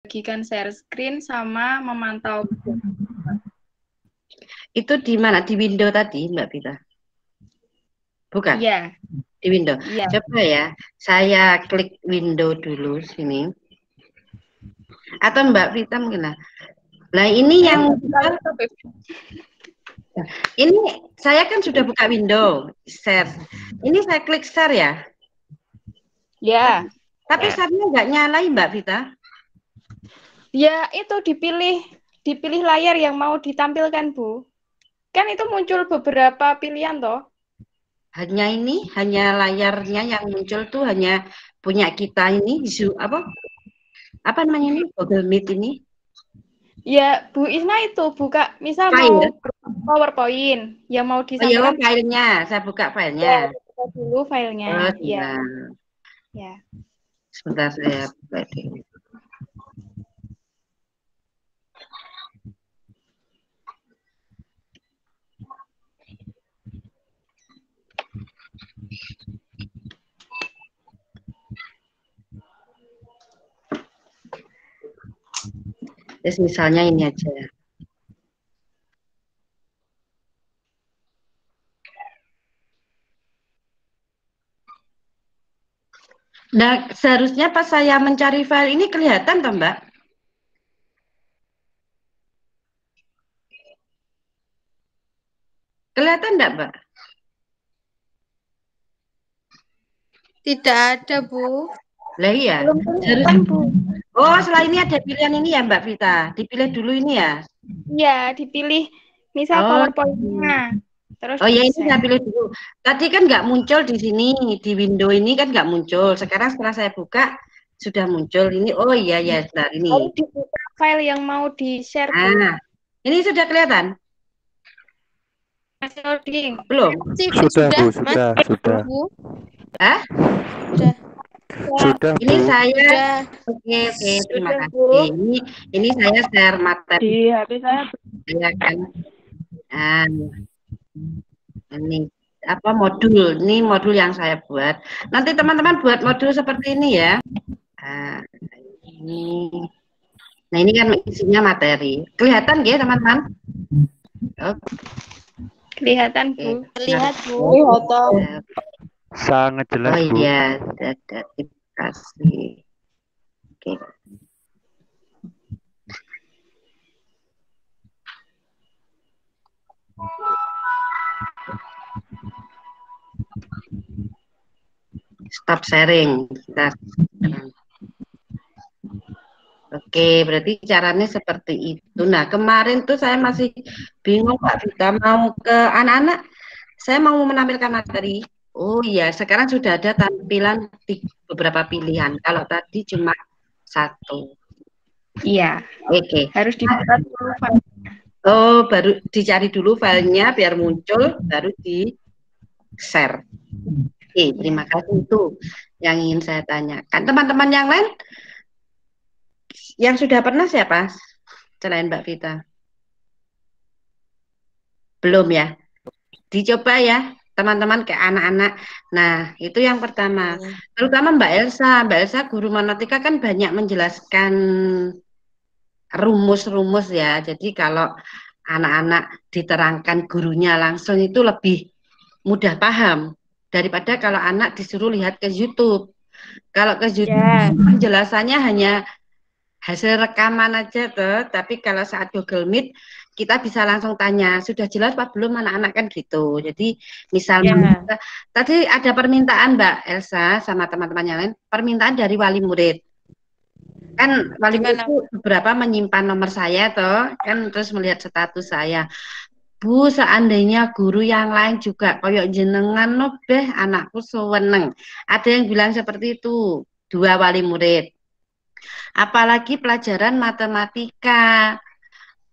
membagikan share screen sama memantau. Itu di mana? Di window tadi, Mbak Vita? Bukan? Iya. Di window. Iya. Coba ya, saya klik window dulu sini. Atau Mbak Vita mungkin lah. Nah, ini yang ini saya kan sudah buka window share. Ini saya klik share ya. Ya. Tapi share-nya nggak nyalai Mbak Vita. Ya itu dipilih layar yang mau ditampilkan Bu. Kan itu muncul beberapa pilihan toh. Hanya layarnya yang muncul tuh hanya punya kita ini apa namanya ini Google Meet ini. Ya Bu Isna itu buka misal File. mau PowerPoint yang mau Oh disampaikan. iya, filenya, saya buka filenya. Ya, buka dulu filenya. Ya. Ya. Sebentar saya buka dulu. Terus misalnya ini aja. Nah, seharusnya pas saya mencari file ini kelihatan toh, Mbak? Kelihatan enggak, Mbak? Tidak ada, Bu. Lah iya. Oh, setelah ini ada pilihan ini ya, Mbak Vita. Dipilih dulu ini ya? Iya, dipilih misal PowerPoint-nya. Terus oh ya, ini saya pilih dulu. Tadi kan nggak muncul di sini, di window ini kan nggak muncul. Sekarang setelah saya buka, sudah muncul ini. Oh iya, ya, sebentar ini. Harus dibuka file yang mau di-share. Nah, ini sudah kelihatan? Masih loading. Belum? Sudah, Bu, sudah. Bu. Hah? Sudah. Sudah, ini Bu. saya oke, terima kasih. Ini saya share materi. Di HP saya. Ya kan. Nah, ini apa modul? Ini modul yang saya buat. Nanti teman-teman buat modul seperti ini ya. Nah, ini kan isinya materi. Kelihatan ya, teman-teman? Oke. Kelihatan, Bu. Lihat, Bu. Kelihatan. Sangat jelas, Oh Bu. iya, ada dikasih. Oke. Stop sharing. Oke, berarti caranya seperti itu. Nah, kemarin tuh saya masih bingung Pak Vita mau ke anak-anak. Saya mau menampilkan materi. Oh iya, sekarang sudah ada tampilan beberapa pilihan. Kalau tadi cuma satu. Iya. Oke. Harus dibuka dulu filenya. Oh, baru dicari dulu filenya biar muncul, baru di share. Oke, terima kasih itu yang ingin saya tanyakan. Teman-teman yang lain yang sudah pernah siapa selain Mbak Vita? Belum ya? Dicoba ya teman-teman ke anak-anak. Nah, itu yang pertama. Terutama Mbak Elsa. Mbak Elsa guru matematika kan banyak menjelaskan rumus-rumus ya. Jadi kalau anak-anak diterangkan gurunya langsung itu lebih mudah paham daripada kalau anak disuruh lihat ke YouTube. Kalau ke YouTube penjelasannya hanya hasil rekaman aja tuh, tapi kalau saat Google Meet kita bisa langsung tanya, sudah jelas Pak belum anak-anak kan gitu. Jadi misalnya tadi ada permintaan Mbak Elsa sama teman-teman yang lain, permintaan dari wali murid. Kan wali murid itu beberapa menyimpan nomor saya toh, kan terus melihat status saya. Bu, seandainya guru yang lain juga koyok jenengan no beh anakku seweneng. Ada yang bilang seperti itu, dua wali murid. Apalagi pelajaran matematika.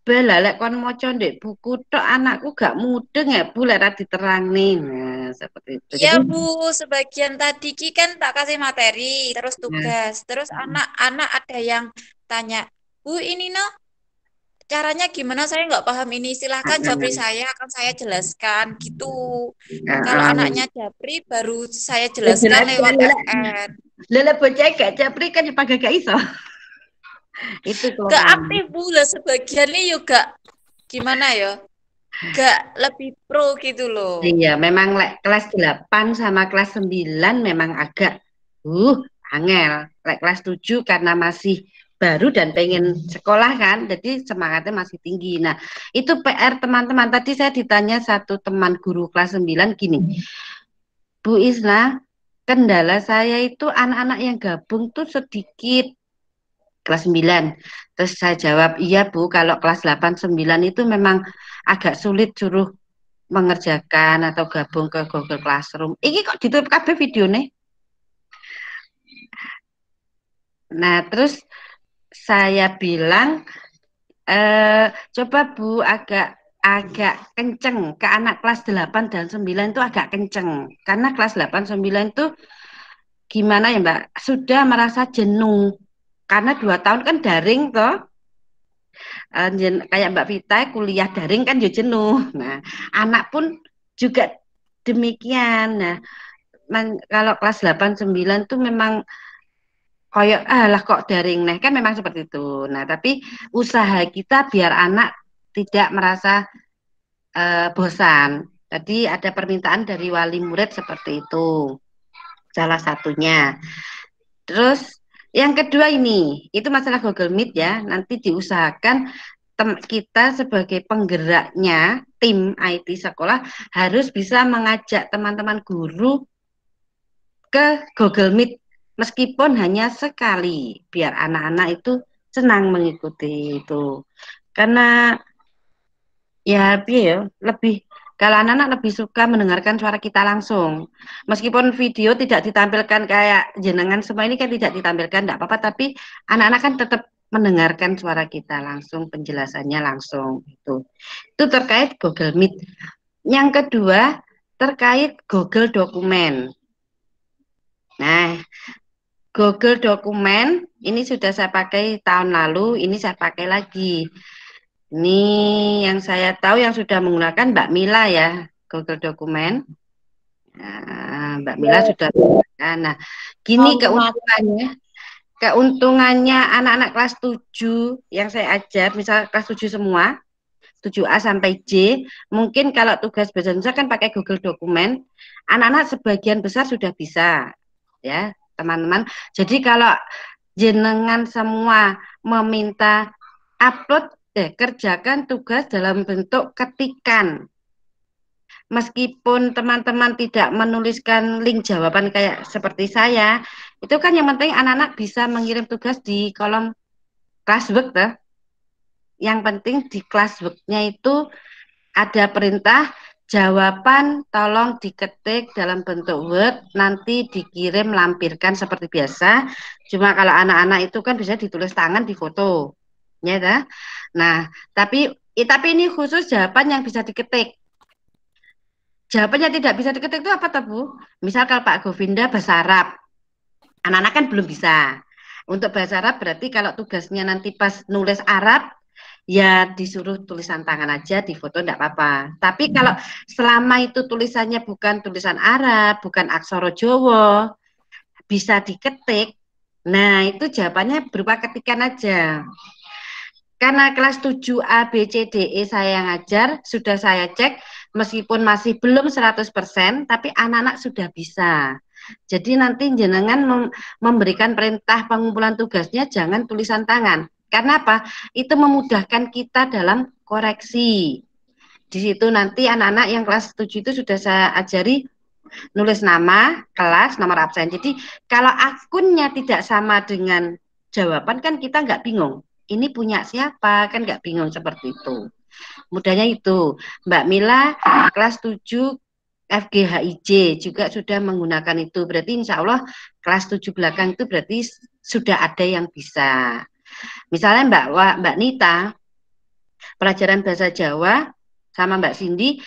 Belalek kon moco ndek buku tok anakku gak mudeng ya Bu lek ra diterang nih. Nah, seperti itu. Ya Bu, sebagian tadi Ki kan tak kasih materi, terus tugas. Terus anak-anak ada yang tanya, Bu ini no caranya gimana, saya nggak paham ini, silahkan japri saya, akan saya jelaskan gitu. Kalau anaknya japri baru saya jelaskan lewat FN. Lele bocah gak japri kan pakai gak iso. Itu Gak kelemahan. aktif pula sebagian nih juga gimana ya? Gak lebih pro gitu loh. Iya, memang kelas 8 sama kelas 9 memang agak angel. Kelas 7 karena masih baru dan pengen sekolah kan, jadi semangatnya masih tinggi. Nah, itu PR teman-teman. Tadi saya ditanya satu teman guru kelas 9 gini, Bu Isna, kendala saya itu anak-anak yang gabung tuh sedikit kelas 9. Terus saya jawab, iya Bu, kalau kelas 8 9 itu memang agak sulit suruh mengerjakan atau gabung ke Google Classroom. Ini kok ditutup kabeh video nih. Nah, terus saya bilang, coba Bu agak kenceng ke anak kelas 8 dan 9 itu agak kenceng. Karena kelas 8 9 itu gimana ya Mbak? Sudah merasa jenuh. Karena 2 tahun kan daring toh. Kayak Mbak Vita kuliah daring kan ya jenuh. Nah, anak pun juga demikian. Nah, kalau kelas 8 9 tuh memang kayak lah kok daring nih kan memang seperti itu. Nah, tapi usaha kita biar anak tidak merasa bosan. Tadi ada permintaan dari wali murid seperti itu. Salah satunya. Terus yang kedua ini, itu masalah Google Meet ya. Nanti diusahakan kita sebagai penggeraknya tim IT sekolah harus bisa mengajak teman-teman guru ke Google Meet meskipun hanya sekali biar anak-anak itu senang mengikuti itu. Karena ya lebih kalau anak-anak lebih suka mendengarkan suara kita langsung. Meskipun video tidak ditampilkan kayak jenengan semua ini kan tidak ditampilkan, enggak apa-apa, tapi anak-anak kan tetap mendengarkan suara kita langsung, penjelasannya langsung itu. Itu terkait Google Meet. Yang kedua, terkait Google Dokumen. Nah, Google Dokumen ini sudah saya pakai tahun lalu, ini saya pakai lagi. Ini yang saya tahu yang sudah menggunakan Mbak Mila ya, Google Dokumen. Nah, Mbak Mila sudah menggunakan. Nah, gini keuntungannya anak-anak kelas 7 yang saya ajar, misal kelas 7 semua, 7A sampai J, mungkin kalau tugas bahasa Indonesia kan pakai Google Dokumen, anak-anak sebagian besar sudah bisa, ya teman-teman. Jadi kalau jenengan semua meminta upload, kerjakan tugas dalam bentuk ketikan. Meskipun teman-teman tidak menuliskan link jawaban kayak seperti saya, itu kan yang penting anak-anak bisa mengirim tugas di kolom classwork, tuh. Yang penting di classwork-nya itu ada perintah jawaban tolong diketik dalam bentuk Word, nanti dikirim lampirkan seperti biasa. Cuma kalau anak-anak itu kan bisa ditulis tangan, di foto. Ya, dah. Nah, tapi ini khusus jawaban yang bisa diketik. Jawabannya tidak bisa diketik itu apa, Bu? Misal kalau Pak Govinda bahasa Arab, anak-anak kan belum bisa. Untuk bahasa Arab berarti kalau tugasnya nanti pas nulis Arab, ya disuruh tulisan tangan aja, di foto enggak apa-apa. Tapi kalau selama itu tulisannya bukan tulisan Arab, bukan aksara Jawa, bisa diketik, nah itu jawabannya berupa ketikan aja. Karena kelas 7 A, B, C, D, E saya ngajar, sudah saya cek, meskipun masih belum 100%, tapi anak-anak sudah bisa. Jadi nanti jenengan memberikan perintah pengumpulan tugasnya jangan tulisan tangan. Karena apa? Itu memudahkan kita dalam koreksi. Di situ nanti anak-anak yang kelas 7 itu sudah saya ajari nulis nama, kelas, nomor absen. Jadi kalau akunnya tidak sama dengan jawaban kan kita nggak bingung. Ini punya siapa? Kan nggak bingung seperti itu. Mudahnya itu. Mbak Mila kelas 7 FGHIJ juga sudah menggunakan itu. Berarti insya Allah kelas 7 belakang itu berarti sudah ada yang bisa. Misalnya Mbak Nita, pelajaran bahasa Jawa sama Mbak Cindy,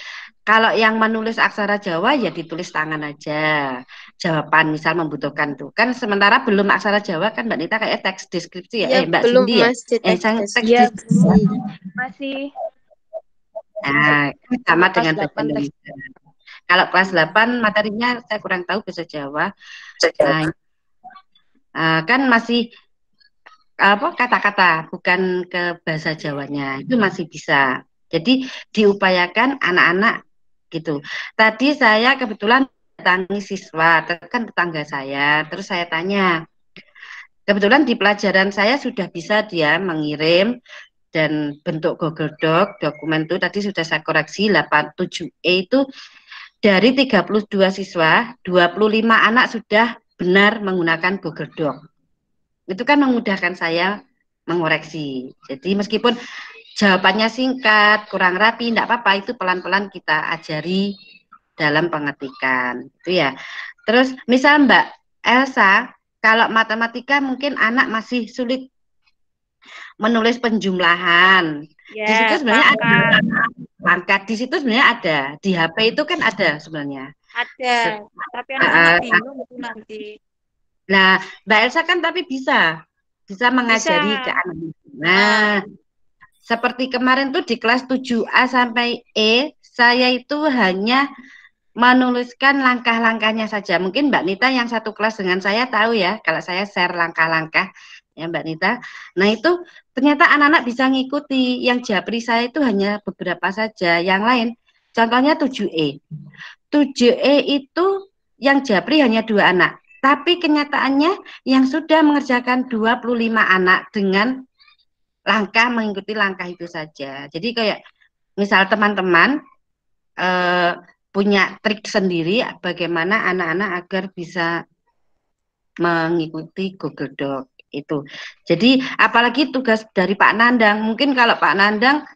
kalau yang menulis aksara Jawa ya ditulis tangan aja. Jawaban misal membutuhkan tuh. Kan sementara belum aksara Jawa kan Mbak Nita kayak teks deskripsi ya. Ya, Mbak belum Cindy ya. masih teks Teks Ya, deskripsi. masih Nah, sama dengan kelas bahasa 8 teks. Indonesia. Kalau kelas 8 materinya saya kurang tahu bahasa Jawa. Nah, kan masih kata-kata, bukan ke bahasa Jawanya. Itu masih bisa. Jadi diupayakan anak-anak gitu. Tadi saya kebetulan datangi siswa, kan tetangga saya, terus saya tanya. Kebetulan di pelajaran saya sudah bisa dia mengirim dan bentuk Google Doc, dokumen itu tadi sudah saya koreksi 87E itu dari 32 siswa, 25 anak sudah benar menggunakan Google Doc. Itu kan memudahkan saya mengoreksi. Jadi meskipun jawabannya singkat, kurang rapi, tidak apa-apa, itu pelan-pelan kita ajari dalam pengetikan. Itu ya. Terus misal Mbak Elsa, kalau matematika mungkin anak masih sulit menulis penjumlahan. Di situ Ya, sebenarnya ada pangkat. pangkat, di situ sebenarnya ada. Di HP itu kan ada sebenarnya. Ada, tapi anak-anak bingung itu nanti. Nah, Mbak Elsa kan tapi bisa mengajari Bisa. ke anak. Nah, seperti kemarin tuh di kelas 7A sampai E, saya itu hanya menuliskan langkah-langkahnya saja. Mungkin Mbak Nita yang satu kelas dengan saya tahu ya, kalau saya share langkah-langkah ya Mbak Nita. Nah itu ternyata anak-anak bisa ngikuti. Yang japri saya itu hanya beberapa saja. Yang lain, contohnya 7E. 7E itu yang japri hanya 2 anak. Tapi kenyataannya yang sudah mengerjakan 25 anak dengan langkah mengikuti langkah itu saja. Jadi kayak misal teman-teman punya trik sendiri bagaimana anak-anak agar bisa mengikuti Google Doc itu. Jadi apalagi tugas dari Pak Nandang, mungkin kalau Pak Nandang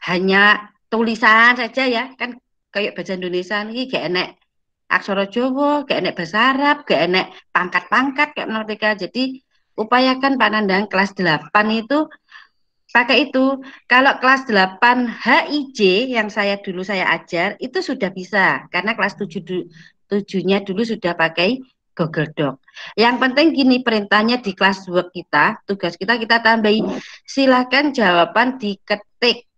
hanya tulisan saja ya, kan kayak bahasa Indonesia ini gak enek aksara Jawa, gak enek bahasa Arab, gak enek pangkat-pangkat kayak matematika. Jadi upayakan Pak Nandang kelas 8 itu pakai itu. Kalau kelas 8 HIJ yang dulu saya ajar itu sudah bisa karena kelas 7-nya dulu sudah pakai Google Doc. Yang penting gini perintahnya di kelas work kita, tugas kita tambahi silakan jawaban diketik.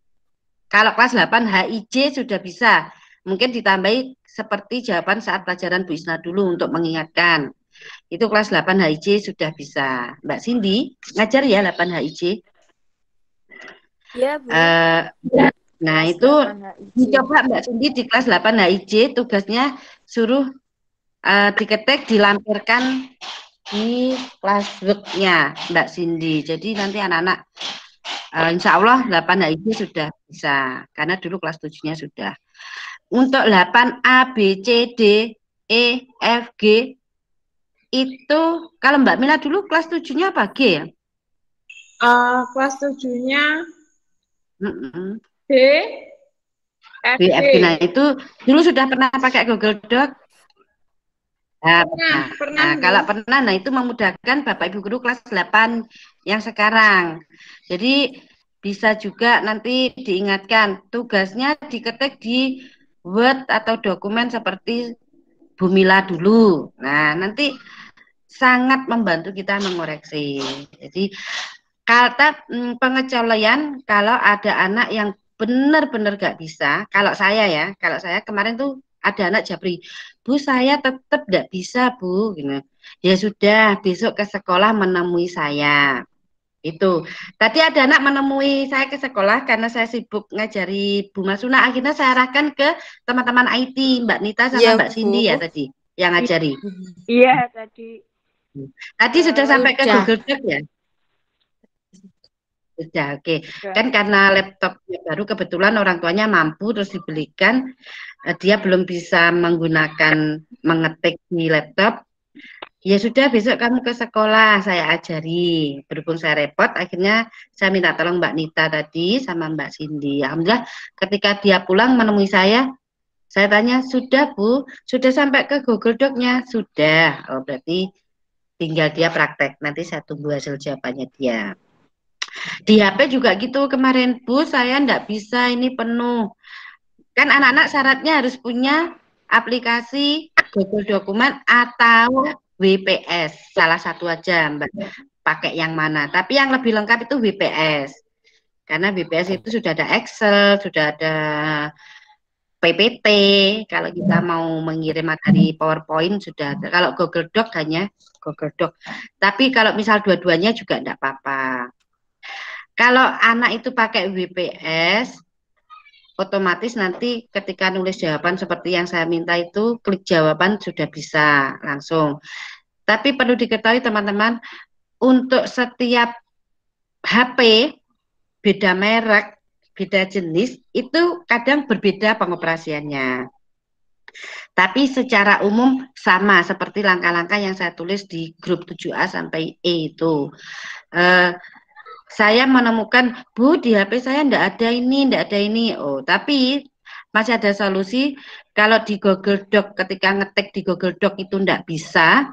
Kalau kelas 8 HIJ sudah bisa. Mungkin ditambahi seperti jawaban saat pelajaran Bu Isna dulu untuk mengingatkan. Itu kelas 8 HIJ sudah bisa. Mbak Cindy ngajar ya 8 HIJ? Ya, Bu. Nah itu dicoba Mbak Cindy di kelas 8 HIJ tugasnya suruh diketik dilampirkan di kelas work-nya Mbak Cindy. Jadi nanti anak-anak insya Allah 8 HIJ sudah bisa karena dulu kelas 7-nya sudah. Untuk 8 A, B, C, D, E, F, G itu kalau Mbak Mila dulu kelas 7-nya apa G ya? Kelas 7-nya B, F, B, F, G. Nah itu dulu sudah pernah pakai Google Doc? Nah, pernah. Kalau pernah, nah itu memudahkan Bapak Ibu Guru kelas 8 yang sekarang. Jadi bisa juga nanti diingatkan tugasnya diketik di Word atau dokumen seperti Bu Mila dulu. Nah nanti sangat membantu kita mengoreksi. Jadi kata pengecualian kalau ada anak yang benar-benar gak bisa, kalau saya kemarin tuh ada anak japri, Bu saya tetap gak bisa Bu, gitu. Ya sudah besok ke sekolah menemui saya. Itu tadi ada anak menemui saya ke sekolah karena saya sibuk ngajari Bu Masuna, akhirnya saya arahkan ke teman-teman IT Mbak Nita sama Mbak Cindy ya tadi yang ngajari. Iya tadi. Tadi sudah sampai ke Google Doc ya? Sudah, oke. Kan karena laptopnya baru kebetulan orang tuanya mampu terus dibelikan, dia belum bisa menggunakan mengetik di laptop. Ya sudah besok kamu ke sekolah saya ajari. Berhubung saya repot, akhirnya saya minta tolong Mbak Nita tadi sama Mbak Cindy. Alhamdulillah ketika dia pulang menemui saya tanya, sudah Bu, sudah sampai ke Google Doc-nya? Sudah. Oh berarti tinggal dia praktek. Nanti saya tunggu hasil jawabannya dia. Di HP juga gitu kemarin Bu, saya enggak bisa ini penuh. Kan anak-anak syaratnya harus punya aplikasi Google Dokumen atau WPS. Salah satu aja Mbak, pakai yang mana. Tapi yang lebih lengkap itu WPS. Karena WPS itu sudah ada Excel, sudah ada PPT, kalau kita mau mengirim materi PowerPoint sudah ada. Kalau Google Doc hanya Google Doc. Tapi kalau misal dua-duanya juga enggak apa-apa. Kalau anak itu pakai WPS, otomatis nanti ketika nulis jawaban seperti yang saya minta itu, klik jawaban sudah bisa langsung. Tapi perlu diketahui teman-teman, untuk setiap HP, beda merek, beda jenis, itu kadang berbeda pengoperasiannya. Tapi secara umum sama seperti langkah-langkah yang saya tulis di grup 7A sampai E itu. Saya menemukan, Bu, di HP saya enggak ada ini. Oh, tapi masih ada solusi. Kalau di Google Doc, ketika ngetik di Google Doc itu enggak bisa,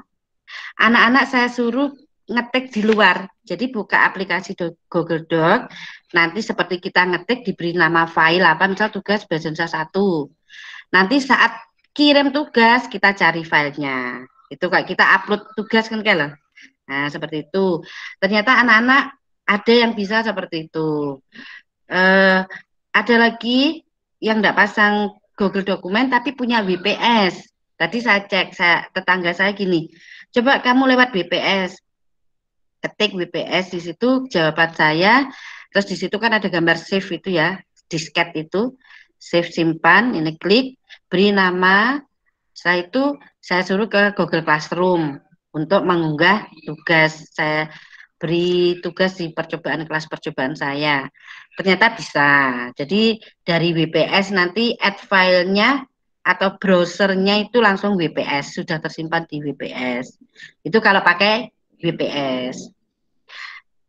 anak-anak saya suruh ngetik di luar. Jadi buka aplikasi Google Doc, nanti seperti kita ngetik diberi nama file apa, misal tugas bahasa 1. Nanti saat kirim tugas kita cari filenya. Itu kayak kita upload tugas kan kayak loh. Nah, seperti itu. Ternyata anak-anak ada yang bisa seperti itu. Ada lagi yang enggak pasang Google Dokumen tapi punya WPS. Tadi saya cek, tetangga saya gini, coba kamu lewat WPS, ketik WPS, di situ jawaban saya, terus di situ kan ada gambar save itu ya, disket itu, save simpan, ini klik, beri nama, setelah itu saya suruh ke Google Classroom untuk mengunggah tugas, saya beri tugas di kelas percobaan saya, ternyata bisa. Jadi dari WPS nanti add filenya atau browsernya itu langsung WPS, sudah tersimpan di WPS. Itu kalau pakai WPS.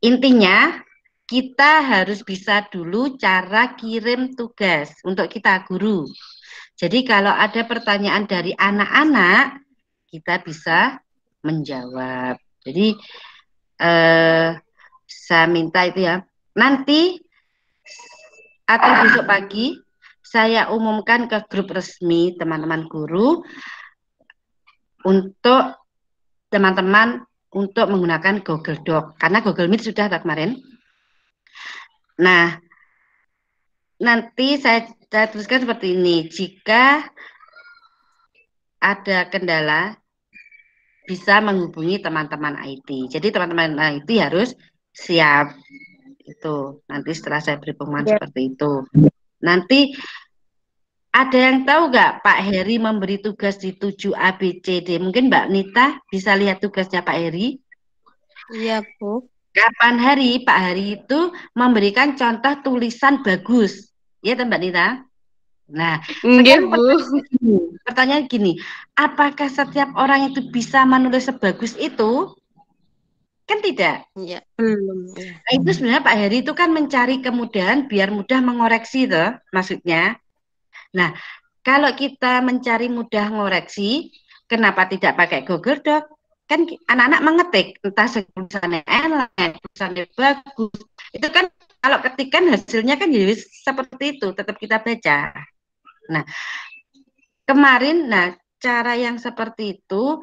Intinya kita harus bisa dulu cara kirim tugas untuk kita guru. Jadi kalau ada pertanyaan dari anak-anak, kita bisa menjawab. Jadi saya minta itu ya, nanti atau besok pagi saya umumkan ke grup resmi teman-teman guru untuk teman-teman untuk menggunakan Google Doc, karena Google Meet sudah kemarin. Nah, nanti saya tuliskan seperti ini, jika ada kendala bisa menghubungi teman-teman IT. Jadi teman-teman IT harus siap. Itu nanti setelah saya beri pengumuman seperti itu. Nanti ada yang tahu nggak Pak Heri memberi tugas di 7 ABCD? Mungkin Mbak Nita bisa lihat tugasnya Pak Heri. Iya, Bu. Kapan hari Pak Heri itu memberikan contoh tulisan bagus. Ya, Mbak Nita? Nah, sekarang pertanyaan gini, apakah setiap orang itu bisa menulis sebagus itu? Kan tidak. Iya, belum. Nah, itu sebenarnya Pak Heri itu kan mencari kemudahan biar mudah mengoreksi tuh, maksudnya. Nah, kalau kita mencari mudah mengoreksi, kenapa tidak pakai Google Doc? Kan anak-anak mengetik, entah tulisannya enak, tulisannya bagus. Itu kan kalau ketikan hasilnya kan jadi seperti itu, tetap kita baca. Nah, kemarin, cara yang seperti itu,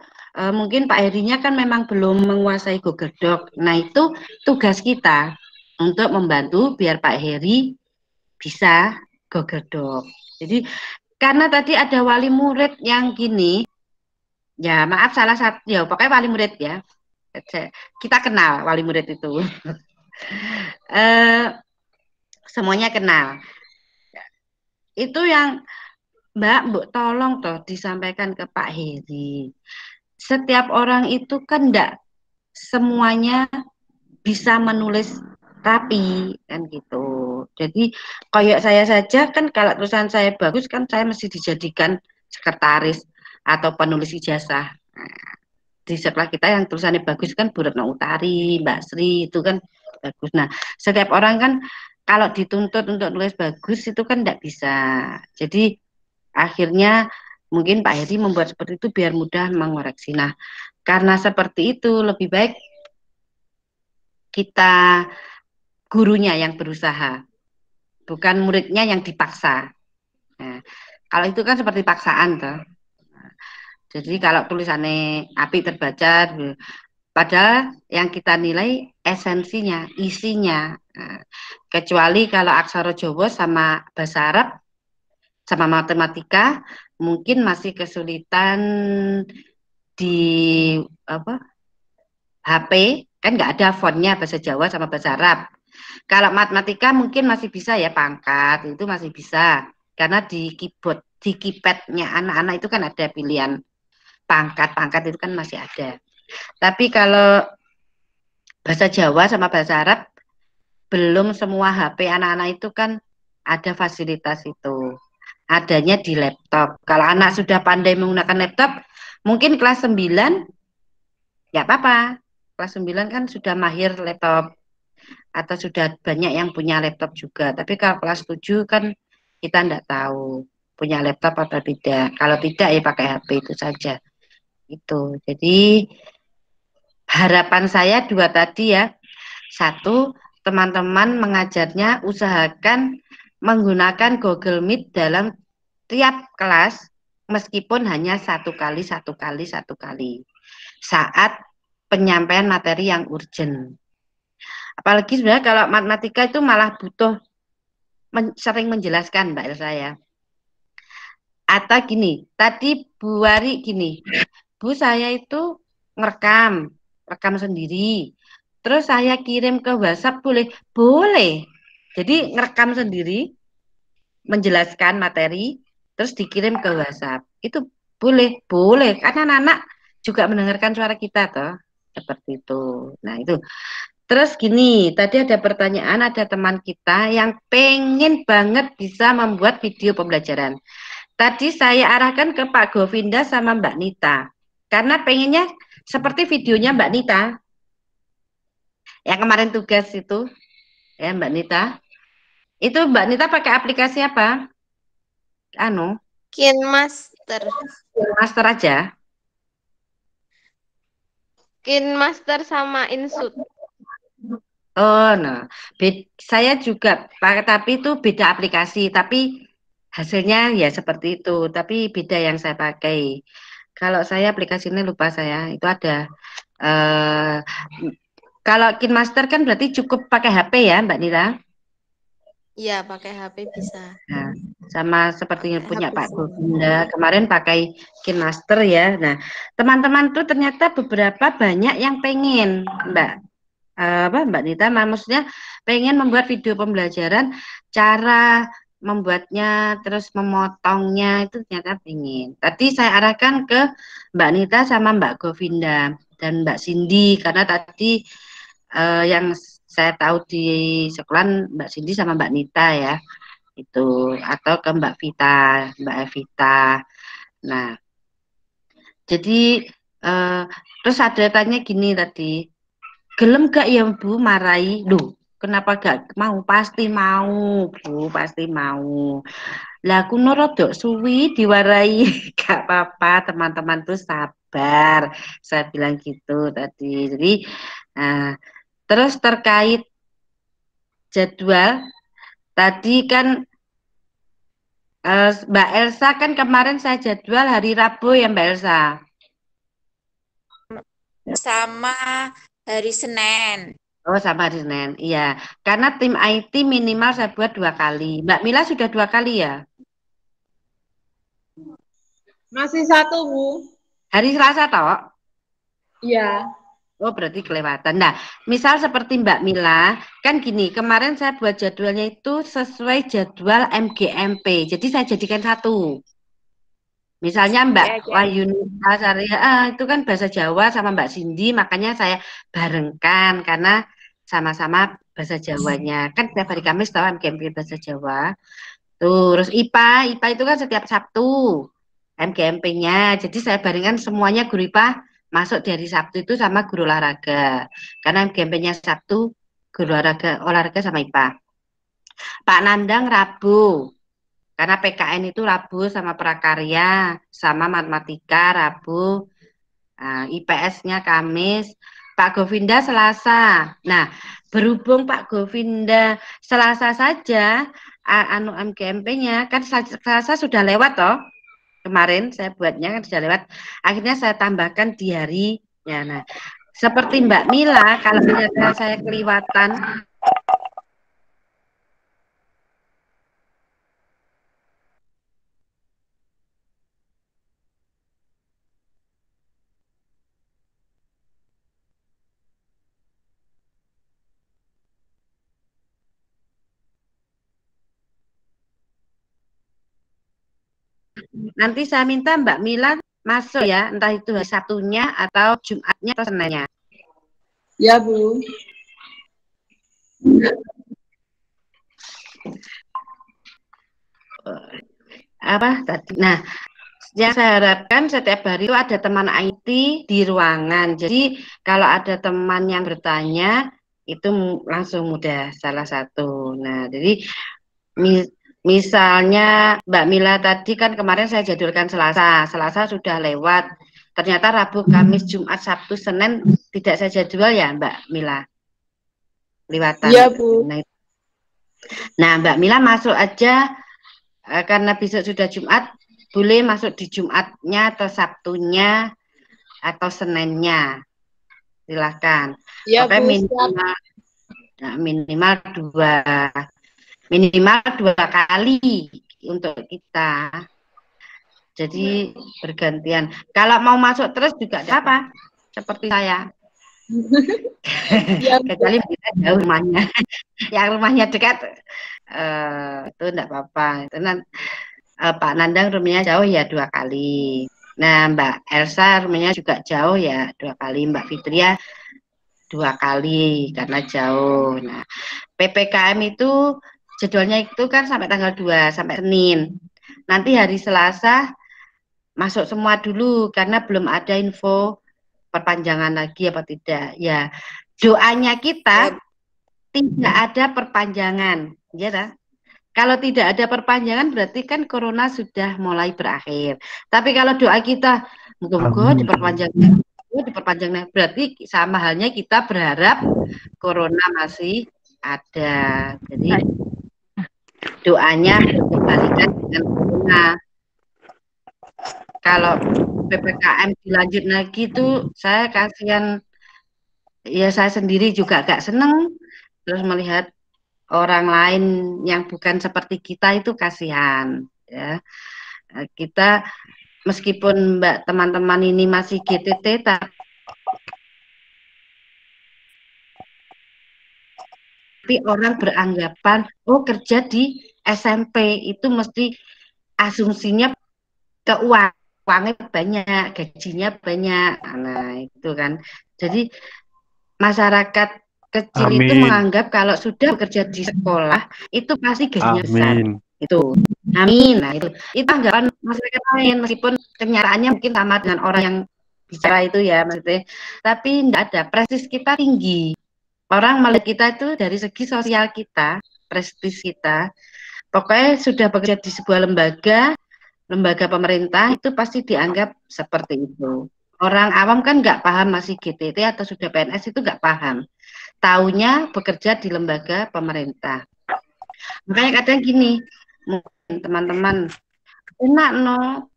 mungkin Pak Herinya kan memang belum menguasai Google Doc. Nah, itu tugas kita untuk membantu biar Pak Heri bisa Google Doc. Jadi, karena tadi ada wali murid yang gini, ya maaf salah satu, ya pokoknya wali murid ya. Kita kenal wali murid itu. Semuanya kenal. Itu yang Mbak tolong toh disampaikan ke Pak Heri. Setiap orang itu kan enggak semuanya bisa menulis rapi kan gitu. Jadi kayak saya saja kan kalau tulisan saya bagus kan saya mesti dijadikan sekretaris atau penulis ijazah. Nah, di sekolah kita yang tulisannya bagus kan Bu Retno Utari, Mbak Sri itu kan bagus. Nah, setiap orang kan kalau dituntut untuk nulis bagus itu kan enggak bisa. Jadi akhirnya mungkin Pak Heri membuat seperti itu biar mudah mengoreksi. Nah, karena seperti itu lebih baik kita gurunya yang berusaha, bukan muridnya yang dipaksa. Nah, kalau itu kan seperti paksaan tuh. Jadi kalau tulisannya api terbaca, padahal yang kita nilai esensinya, isinya. Nah, kecuali kalau aksara Jawa sama bahasa Arab sama matematika mungkin masih kesulitan di apa HP, kan nggak ada fontnya bahasa Jawa sama bahasa Arab. Kalau matematika mungkin masih bisa ya, pangkat itu masih bisa karena di keyboard, di keypadnya anak-anak itu kan ada pilihan pangkat itu kan masih ada. Tapi kalau bahasa Jawa sama bahasa Arab belum semua HP anak-anak itu kan ada fasilitas itu. Adanya di laptop. Kalau anak sudah pandai menggunakan laptop, mungkin kelas 9 ya apa-apa. Kelas 9 kan sudah mahir laptop atau sudah banyak yang punya laptop juga. Tapi kalau kelas 7 kan kita enggak tahu punya laptop atau tidak. Kalau tidak ya pakai HP itu saja. Itu. Jadi harapan saya dua tadi ya. Satu, teman-teman mengajarnya usahakan menggunakan Google Meet dalam tiap kelas meskipun hanya satu kali saat penyampaian materi yang urgent. Apalagi sebenarnya kalau matematika itu malah butuh sering menjelaskan Mbak Elsa ya. Atau gini, tadi Bu Wari gini, Bu saya itu rekam sendiri. Terus saya kirim ke WhatsApp boleh? Boleh. Jadi ngerekam sendiri, menjelaskan materi, terus dikirim ke WhatsApp. Itu boleh, boleh. Karena anak-anak juga mendengarkan suara kita toh. Seperti itu. Nah itu. Terus gini, tadi ada pertanyaan, ada teman kita yang pengen banget bisa membuat video pembelajaran. Tadi saya arahkan ke Pak Govinda sama Mbak Nita. Karena pengennya seperti videonya Mbak Nita. Yang kemarin tugas itu, ya Mbak Nita. Itu Mbak Nita pakai aplikasi apa? KineMaster. Master aja. KineMaster sama InShoot. Oh, nah. Saya juga pakai, tapi itu beda aplikasi, tapi hasilnya ya seperti itu, tapi beda yang saya pakai. Kalau saya aplikasinya lupa saya, itu ada. Kalau KineMaster kan berarti cukup pakai HP ya, Mbak Nira? Iya, pakai HP bisa. Nah, sama seperti yang punya HP Pak sama. Govinda kemarin pakai KineMaster ya. Nah, teman-teman tuh ternyata beberapa banyak yang pengen, Mbak Nita, maksudnya pengen membuat video pembelajaran, cara membuatnya terus memotongnya itu ternyata pengen. Tadi saya arahkan ke Mbak Nita sama Mbak Govinda dan Mbak Cindy karena tadi yang saya tahu di sekolah Mbak Cindy sama Mbak Nita ya itu, atau ke Mbak Evita. Nah, jadi terus ada tanya gini tadi, gelem gak ya Bu marahi? Duh, kenapa gak mau? Pasti mau, Bu, pasti mau. Lah aku rodok suwi diwarai. Gak apa-apa, teman-teman tuh sabar. Saya bilang gitu tadi. Jadi, terus terkait jadwal, tadi kan Mbak Elsa kan kemarin saya jadwal hari Rabu ya Mbak Elsa. Sama hari Senin. Oh sama hari Senin, iya. Karena tim IT minimal saya buat 2 kali. Mbak Mila sudah 2 kali ya? Masih 1, Bu. Hari Selasa toh? Iya. Oh berarti kelewatan. Nah, misal seperti Mbak Mila, kan gini, kemarin saya buat jadwalnya itu sesuai jadwal MGMP. Jadi saya jadikan satu. Misalnya Mbak Wayunita Saria, itu kan bahasa Jawa sama Mbak Cindy, makanya saya barengkan karena sama-sama bahasa Jawanya. Kan setiap hari Kamis tahu MGMP bahasa Jawa. Terus IPA itu kan setiap Sabtu MGMP-nya. Jadi saya barengkan semuanya guru IPA masuk dari Sabtu itu sama guru olahraga. Karena MGMP-nya Sabtu, guru olahraga sama IPA. Pak Nandang Rabu. Karena PKN itu Rabu sama prakarya, sama matematika Rabu, IPS-nya Kamis, Pak Govinda Selasa. Nah, berhubung Pak Govinda Selasa saja, MGMP-nya kan Selasa sudah lewat toh. Kemarin saya buatnya kan sudah lewat. Akhirnya saya tambahkan di hari. Ya, nah, seperti Mbak Mila, kalau misalnya saya keliwatan. Nanti saya minta Mbak Mila masuk ya, entah itu hari Sabtunya atau Jumatnya atau Seninnya. Ya, Bu. Apa tadi? Nah, yang saya harapkan setiap hari itu ada teman IT di ruangan. Jadi kalau ada teman yang bertanya itu langsung mudah salah satu. Nah, jadi misalnya Mbak Mila tadi kan kemarin saya jadwalkan Selasa, Selasa sudah lewat. Ternyata Rabu, Kamis, Jumat, Sabtu, Senin tidak saya jadwal ya Mbak Mila. Lewatan. Iya, Bu. Nah, Mbak Mila masuk aja karena besok sudah Jumat, boleh masuk di Jumatnya atau Sabtunya atau Seninnya. Silakan. Iya, Pokoknya Bu. Siap. minimal dua kali untuk kita. Jadi bergantian. Kalau mau masuk terus juga tidak apa, seperti saya. Iya, Bu. Kecuali kita jauh rumahnya. Yang rumahnya dekat itu tidak apa-apa. Itu Pak Nandang rumahnya jauh ya 2 kali. Nah, Mbak Elsa rumahnya juga jauh ya 2 kali. Mbak Fitria 2 kali karena jauh. Nah, PPKM itu jadwalnya itu kan sampai tanggal 2 sampai Senin. Nanti hari Selasa masuk semua dulu karena belum ada info perpanjangan lagi apa tidak. Ya, doanya kita tidak ada perpanjangan, ya dah. Kalau tidak ada perpanjangan berarti kan corona sudah mulai berakhir. Tapi kalau doa kita moga-moga diperpanjang, berarti sama halnya kita berharap corona masih ada. Jadi doanya berkebalikan dengan corona. Kalau PPKM dilanjut lagi tuh saya kasihan, ya saya sendiri juga agak seneng terus melihat orang lain yang bukan seperti kita itu kasihan ya. Kita meskipun Mbak teman-teman ini masih GTT tapi orang beranggapan oh kerja di SMP itu mesti asumsinya uangnya banyak, gajinya banyak. Nah, itu kan. Jadi masyarakat kecil itu Amin. menganggap kalau sudah bekerja di sekolah itu pasti gajinya besar. Amin. Itu. Amin. Nah, itu anggapan masyarakat lain meskipun kenyataannya mungkin sama dengan orang yang bicara itu ya maksudnya. Tapi enggak ada, prestis kita tinggi. Orang melihat kita itu dari segi sosial kita, prestis kita. Pokoknya sudah bekerja di sebuah lembaga pemerintah itu pasti dianggap seperti itu. Orang awam kan nggak paham masih GTT atau sudah PNS itu nggak paham. Taunya bekerja di lembaga pemerintah. Makanya kadang gini, teman-teman, enak no,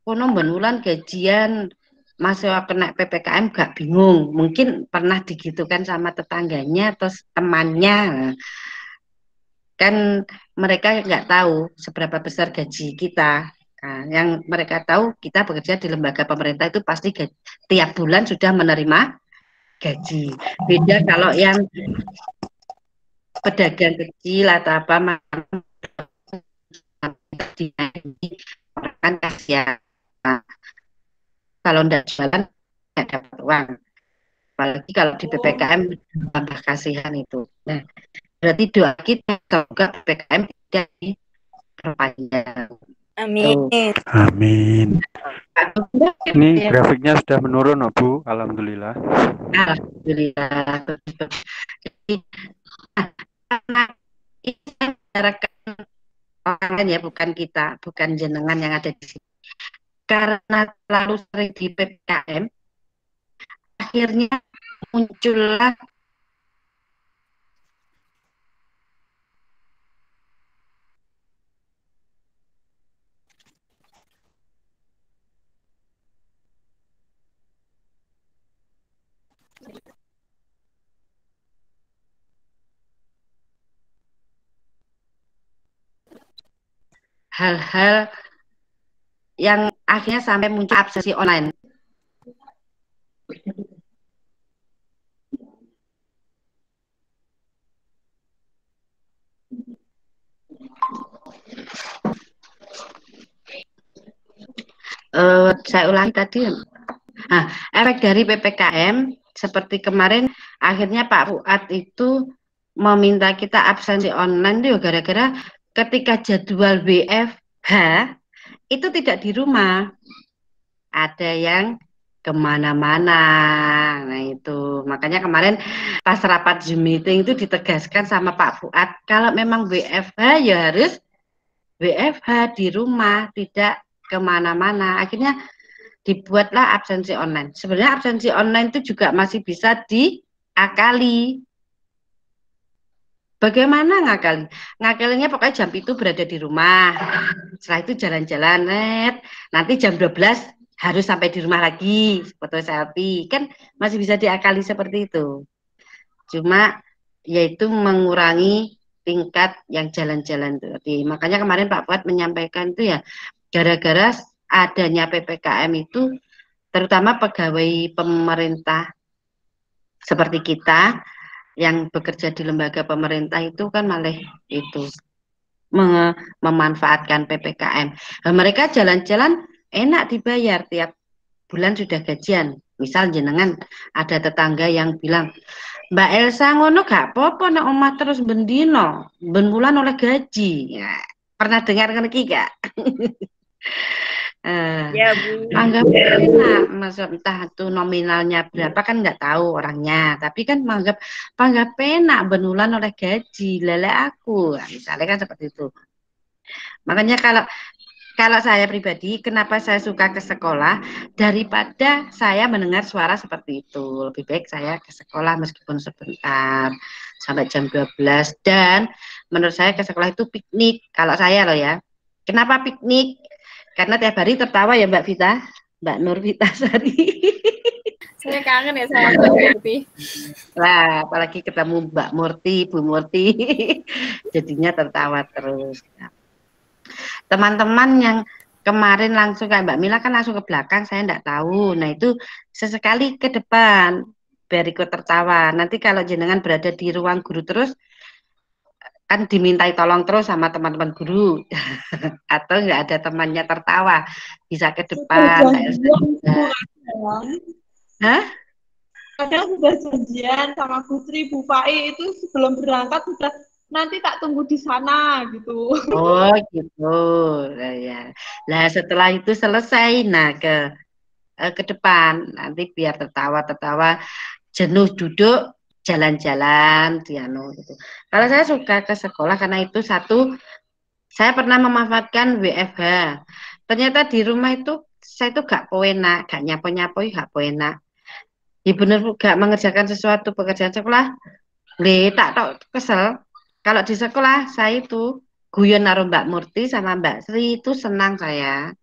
kono benulan gajian, masih kena PPKM gak bingung. Mungkin pernah digitukan sama tetangganya atau temannya. Kan mereka nggak tahu seberapa besar gaji kita. Nah, yang mereka tahu kita bekerja di lembaga pemerintah itu pasti tiap bulan sudah menerima gaji. Beda kalau yang pedagang kecil atau apa kan kasihan. Nah, kalau tidak jualan nggak dapat uang. Apalagi kalau di PPKM tambah kasihan itu. Nah, berarti doa kita semoga PPKM tidak diperpanjang. Amin. Amin. Ini grafiknya sudah menurun, oh, Bu. Alhamdulillah. Alhamdulillah. Jadi, karena ini orang ya, bukan kita, bukan jenengan yang ada di sini. Karena terlalu sering di PPKM, akhirnya muncullah hal-hal yang akhirnya sampai muncul absensi online. Saya ulangi tadi. Nah, efek dari PPKM seperti kemarin akhirnya Pak Fuad itu meminta kita absensi online itu gara-gara ketika jadwal WFH itu tidak di rumah, ada yang kemana-mana. Nah itu makanya kemarin pas rapat Zoom meeting itu ditegaskan sama Pak Fuad kalau memang WFH ya harus WFH di rumah, tidak kemana-mana. Akhirnya dibuatlah absensi online. Sebenarnya absensi online itu juga masih bisa diakali. Bagaimana ngakali? Ngakalinya pokoknya jam itu berada di rumah. Setelah itu jalan-jalan, nanti jam 12 harus sampai di rumah lagi, foto selfie. Kan masih bisa diakali seperti itu. Cuma yaitu mengurangi tingkat yang jalan-jalan tadi. Makanya kemarin Pak Fuad menyampaikan itu ya, gara-gara adanya PPKM itu, terutama pegawai pemerintah seperti kita, yang bekerja di lembaga pemerintah itu kan malah itu memanfaatkan PPKM. Nah, mereka jalan-jalan enak dibayar tiap bulan sudah gajian. Misal jenengan ada tetangga yang bilang, Mbak Elsa ngono gak apa-apa nek omah terus bendino, ben bulan oleh gaji. Ya, pernah dengar kan iki gak? Ya, Bu. Anggap enak, maksud entah itu nominalnya berapa kan nggak tahu orangnya, tapi kan anggap enak benulan oleh gaji lele aku, nah, misalnya kan seperti itu. Makanya kalau saya pribadi, kenapa saya suka ke sekolah daripada saya mendengar suara seperti itu, lebih baik saya ke sekolah meskipun sebentar sampai jam 12, dan menurut saya ke sekolah itu piknik kalau saya loh ya. Kenapa piknik? Karena tiap hari tertawa ya Mbak Vita, Mbak Nur Vita Sari. Saya kangen ya sama Mbak Murti. Lah, apalagi ketemu Mbak Murti, Bu Murti, jadinya tertawa terus. Teman-teman yang kemarin langsung kayak Mbak Mila kan langsung ke belakang, saya enggak tahu. Nah itu sesekali ke depan, biar ikut tertawa. Nanti kalau jenengan berada di ruang guru terus, kan dimintai tolong terus sama teman-teman guru atau nggak ada temannya tertawa bisa ke depan. Hah? Kadang sudah janjian sama Putri, Bu Fai itu sebelum berangkat sudah nanti tak tunggu di sana gitu. Oh gitu, nah, ya. Nah setelah itu selesai, nah ke depan nanti biar tertawa jenuh duduk jalan-jalan Diano gitu. Kalau saya suka ke sekolah karena itu satu, saya pernah memanfaatkan WFH. Ternyata di rumah itu saya itu gak enak, gak nyapo-nyapoi, gak enak. Ya bener gak mengerjakan sesuatu pekerjaan sekolah. Tak kesel. Kalau di sekolah saya itu guyon naruh Mbak Murti sama Mbak Sri itu senang saya.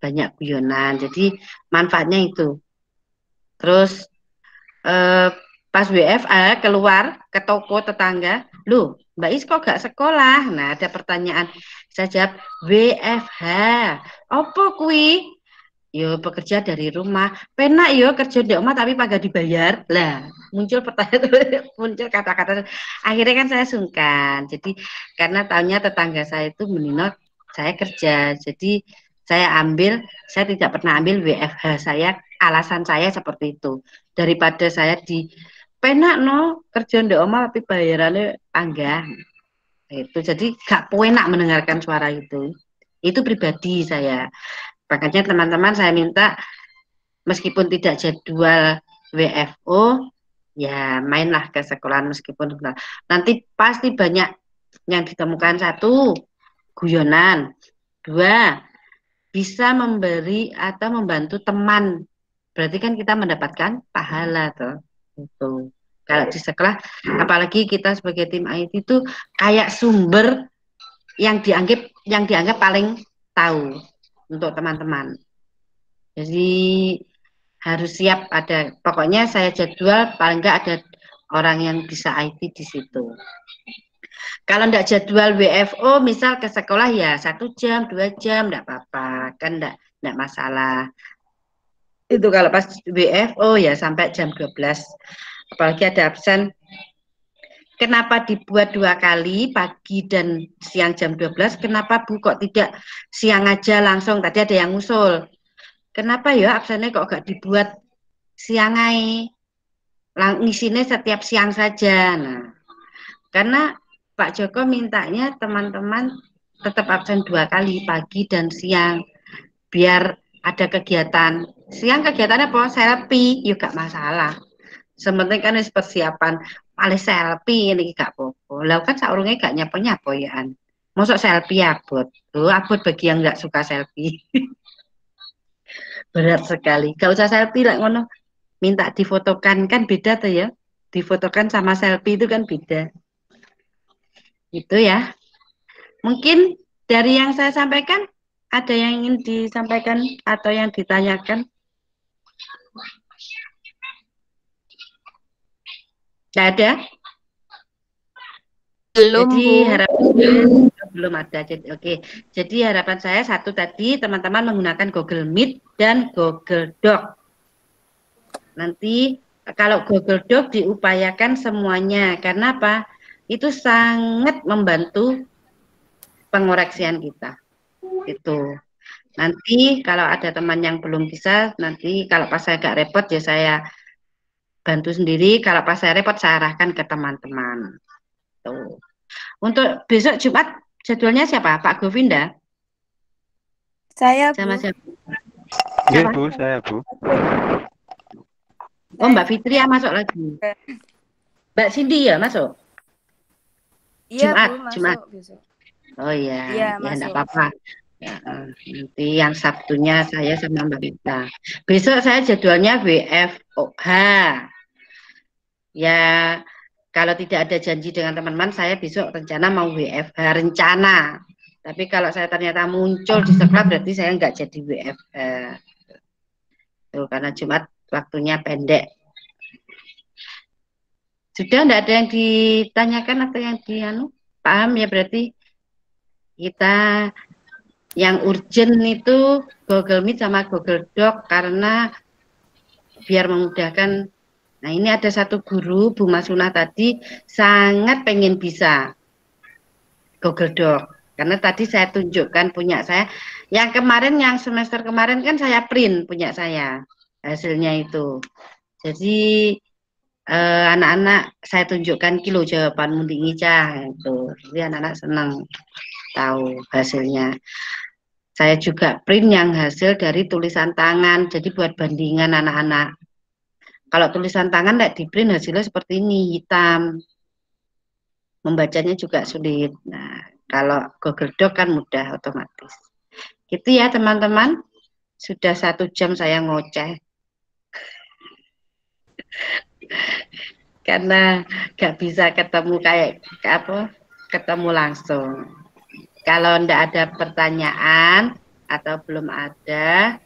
Banyak guyonan. Jadi manfaatnya itu. Terus pas WFA keluar ke toko tetangga, loh Mbak Is kok gak sekolah? Nah ada pertanyaan, saya jawab WFH, apa kui? Yo bekerja dari rumah, penak yo kerja di rumah tapi pagak dibayar. Lah muncul pertanyaan, muncul kata-kata, akhirnya kan saya sungkan. Jadi karena tahunya tetangga saya itu menilai saya kerja, jadi saya tidak pernah ambil WFH saya, alasan saya seperti itu. Daripada saya di penak no kerja di rumah tapi bayarannya panggah. Itu jadi gak enak mendengarkan suara itu. Itu pribadi saya. Makanya teman-teman saya minta meskipun tidak jadwal WFO ya mainlah ke sekolahan meskipun nanti pasti banyak yang ditemukan. Satu, guyonan. Dua, bisa memberi atau membantu teman. Berarti kan kita mendapatkan pahala tuh. Itu. Kalau di sekolah apalagi kita sebagai tim IT itu kayak sumber yang dianggap paling tahu untuk teman-teman. Jadi harus siap ada, pokoknya saya jadwal paling enggak ada orang yang bisa IT di situ. Kalau enggak jadwal WFO, misal ke sekolah ya 1 jam, 2 jam, enggak apa-apa, kan enggak masalah. Itu kalau pas WFO ya sampai jam 12, apalagi ada absen. Kenapa dibuat 2 kali, pagi dan siang jam 12? Kenapa Bu kok tidak siang aja langsung? Tadi ada yang usul. kenapa ya absennya kok gak dibuat siangai, ngisinya setiap siang saja. Nah, karena Pak Joko mintanya teman-teman tetap absen 2 kali, pagi dan siang, biar ada kegiatan. Siang kegiatannya apa? Selfie, yuk gak masalah. Sementing kan wis persiapan, paling selfie ini gak apa-apa. Lah kan saurunge gak nyapo-nyapo ya an. Mosok selfie abot. Tuh abot bagi yang gak suka selfie. Berat sekali. Gak usah selfie lah ngono. Minta difotokan kan beda tuh ya. Difotokan sama selfie itu kan beda. Gitu ya. Mungkin dari yang saya sampaikan ada yang ingin disampaikan atau yang ditanyakan? Tidak ada? Belum, Jadi Bu. harapan belum ada. Oke. Jadi harapan saya satu tadi teman-teman menggunakan Google Meet dan Google Doc. Nanti kalau Google Doc diupayakan semuanya. Karena apa? Itu sangat membantu pengoreksian kita. Itu. Nanti kalau ada teman yang belum bisa, nanti kalau pas saya agak repot ya saya bantu sendiri. Kalau pas saya repot saya arahkan ke teman-teman. Tuh. Untuk besok Jumat jadwalnya siapa? Pak Govinda? Saya, Sama Bu. siapa? Iya, Siapa? Bu, saya, Bu. Oh, Mbak Fitri ya masuk lagi. Mbak Cindy ya masuk? Iya, Jumat, Bu, masuk Jumat. besok. Oh iya, Iya, ya enggak masuk. apa-apa. Ya, nanti yang Sabtunya saya sama Mbak Vita. Besok saya jadwalnya WFOH. Ya, kalau tidak ada janji dengan teman-teman, saya besok rencana mau WFH rencana. Tapi kalau saya ternyata muncul di sekolah, berarti saya nggak jadi WFH. Tuh, karena Jumat waktunya pendek. Sudah enggak ada yang ditanyakan atau yang paham ya berarti kita yang urgent itu Google Meet sama Google Doc karena biar memudahkan. Nah ini ada satu guru Bu Masunah tadi sangat pengen bisa Google Doc karena tadi saya tunjukkan punya saya yang kemarin yang semester kemarin kan saya print punya saya hasilnya itu. Jadi anak-anak saya tunjukkan kilo jawaban munding Ica itu. Jadi anak-anak senang tahu hasilnya. Saya juga print yang hasil dari tulisan tangan, jadi buat bandingan anak-anak. Kalau tulisan tangan tidak di print hasilnya seperti ini, hitam. Membacanya juga sulit. Nah, kalau Google Doc kan mudah otomatis. Gitu ya teman-teman. Sudah 1 jam saya ngoceh. Karena gak bisa ketemu kayak apa? Ketemu langsung. Kalau ndak ada pertanyaan atau belum ada,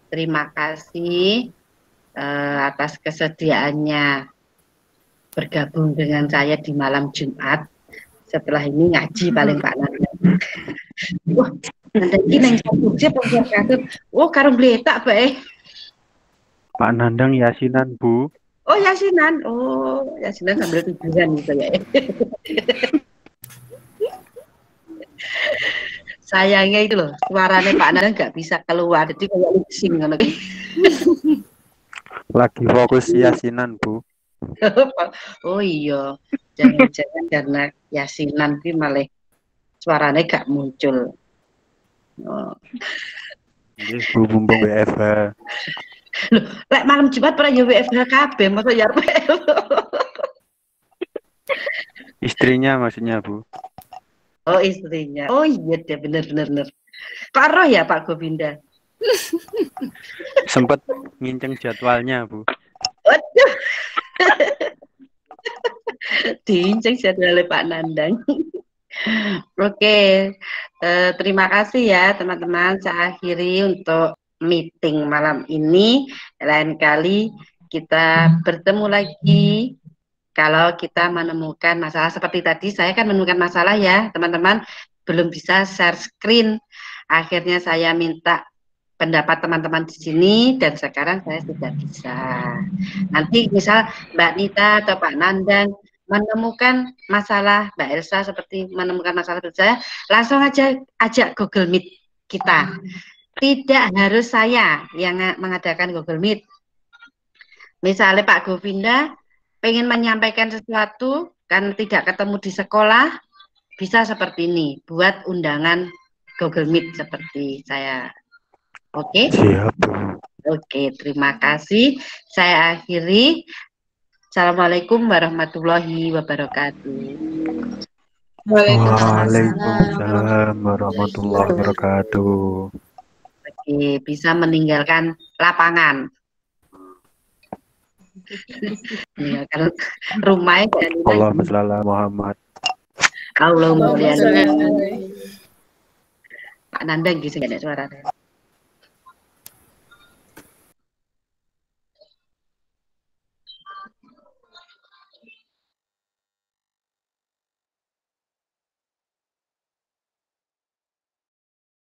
terima kasih atas kesediaannya bergabung dengan saya di malam Jumat. Setelah ini ngaji paling Pak Nanda. Wah, Nanda ini neng Jogja kasut. Oh, karo bletak bae. Pak Nandang yasinan, Bu. Oh, yasinan. Oh, yasinan sambil tiduran gitu ya. Sayangnya itu loh, suaranya Pak Nanda nggak bisa keluar, jadi kayak lip-sync. Lagi fokus yasinan, Bu. Oh iya, jangan-jangan karena yasinan itu malah suaranya gak muncul. Oh. Bu bumbung WFH. Loh, lek malam Jumat pernah ya WFH kabeh, masa ya Istrinya maksudnya, Bu. Oh istrinya. Oh iya deh bener. Pak Roh ya Pak Govinda. Sempat nginceng jadwalnya, Bu. Waduh. Diinceng jadwalnya Pak Nandang. Oke, terima kasih ya teman-teman. Saya akhiri untuk meeting malam ini. Lain kali kita bertemu lagi. Kalau kita menemukan masalah seperti tadi, saya kan menemukan masalah ya, teman-teman, belum bisa share screen. Akhirnya saya minta pendapat teman-teman di sini dan sekarang saya sudah bisa. Nanti misal Mbak Nita atau Pak Nandang menemukan masalah, Mbak Elsa seperti menemukan masalah seperti saya, langsung aja ajak Google Meet kita. Tidak harus saya yang mengadakan Google Meet. Misalnya Pak Govinda pengen menyampaikan sesuatu kan tidak ketemu di sekolah, bisa seperti ini, buat undangan Google Meet seperti saya. Oke? Siap, Bu. Oke, terima kasih. Saya akhiri. Assalamualaikum warahmatullahi wabarakatuh. Waalaikumsalam warahmatullahi wabarakatuh. Oke, bisa meninggalkan lapangan. Meninggalkan rumahnya dan Allahumma shalli ala Muhammad. Allahumma sholli ala Pak Nandang gitu, nggak ada suara.